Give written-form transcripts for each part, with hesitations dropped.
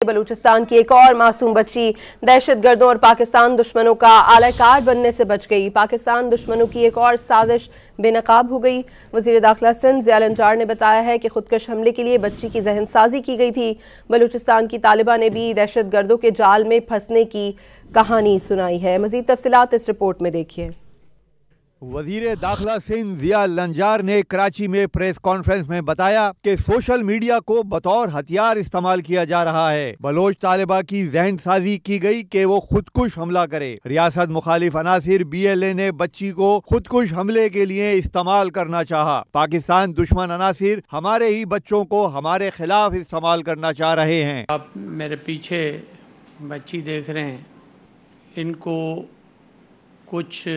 بلوچستان کی ایک اور معصوم بچی دہشت گردوں اور پاکستان دشمنوں کا اعلی کار بننے سے بچ گئی۔ پاکستان دشمنوں کی ایک اور سازش بے نقاب ہو گئی۔ وزیر داخلہ سندھ ضیاء الانجار نے بتایا ہے کہ خودکش حملے کے لیے بچی کی ذہن سازی کی گئی تھی۔ بلوچستان کی طالبہ نے بھی دہشت گردوں کے جال میں پھنسنے کی کہانی سنائی ہے۔ مزید تفصیلات اس رپورٹ میں دیکھیے۔ وزیر داخلہ سندھ ضیاء الانجار نے کراچی میں پریس کانفرنس میں بتایا کہ سوشل میڈیا کو بطور ہتھیار استعمال کیا جا رہا ہے۔ بلوچ طالبہ کی ذہن سازی کی گئی کہ وہ خودکش حملہ کرے۔ ریاست مخالف عناصر BLA نے بچی کو خودکش حملے کے لیے استعمال کرنا چاہا۔ پاکستان دشمن عناصر ہمارے ہی بچوں کو ہمارے خلاف استعمال کرنا چاہ رہے ہیں۔ آپ میرے پیچھے بچی دیکھ رہے ہیں، ان کو کچھ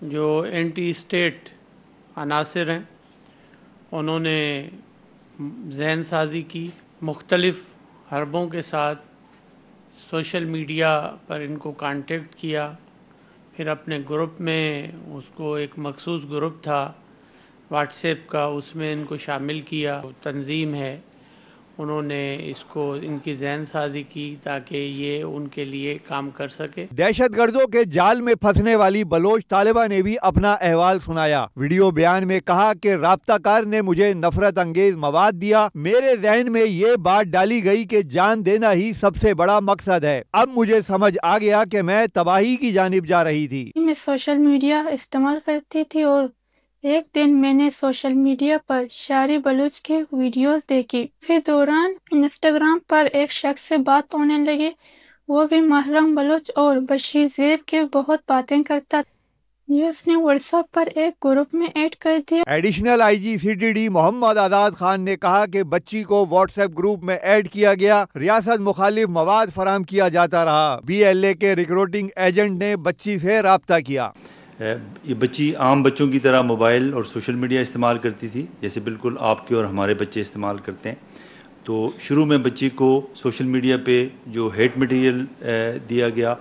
جو اینٹی اسٹیٹ عناصر ہیں انہوں نے ذہن سازی کی، مختلف حربوں کے ساتھ سوشل میڈیا پر ان کو کانٹیکٹ کیا، پھر اپنے گروپ میں اس کو ایک مخصوص گروپ تھا واٹس ایپ کا، اس میں ان کو شامل کیا۔ تنظیم ہے، انہوں نے اس کو ان کی ذہن سازی کی تاکہ یہ ان کے لیے کام کر سکے۔ دہشت گردوں کے جال میں پھنسنے والی بلوچ طالبہ نے بھی اپنا احوال سنایا۔ ویڈیو بیان میں کہا کہ رابطہ کار نے مجھے نفرت انگیز مواد دیا، میرے ذہن میں یہ بات ڈالی گئی کہ جان دینا ہی سب سے بڑا مقصد ہے۔ اب مجھے سمجھ آ گیا کہ میں تباہی کی جانب جا رہی تھی۔ میں سوشل میڈیا استعمال کرتی تھی اور ایک دن میں نے سوشل میڈیا پر شاعری بلوچ کے ویڈیوز دیکھی۔ اسی دوران انسٹاگرام پر ایک شخص سے بات ہونے لگی، وہ بھی محرم بلوچ اور بشیر زیب کے بہت باتیں کرتا تھا۔ یہ اس نے واٹس ایپ پر ایک گروپ میں ایڈ کر دیا۔ ایڈیشنل IG CTD محمد آزاد خان نے کہا کہ بچی کو واٹس ایپ گروپ میں ایڈ کیا گیا، ریاست مخالف مواد فراہم کیا جاتا رہا۔ BLA کے ریکروٹنگ ایجنٹ نے بچی سے رابطہ کیا۔ یہ بچی عام بچوں کی طرح موبائل اور سوشل میڈیا استعمال کرتی تھی، جیسے بالکل آپ کے اور ہمارے بچے استعمال کرتے ہیں۔ تو شروع میں بچی کو سوشل میڈیا پہ جو ہیٹ مٹیریل دیا گیا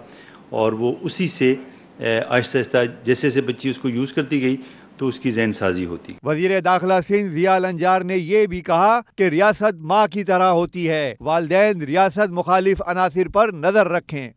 اور وہ اسی سے آہستہ آہستہ جیسے جیسے بچی اس کو یوز کرتی گئی تو اس کی ذہن سازی ہوتی۔ وزیر داخلہ سندھ ضیاء الانجار نے یہ بھی کہا کہ ریاست ماں کی طرح ہوتی ہے، والدین ریاست مخالف عناصر پر نظر رکھیں۔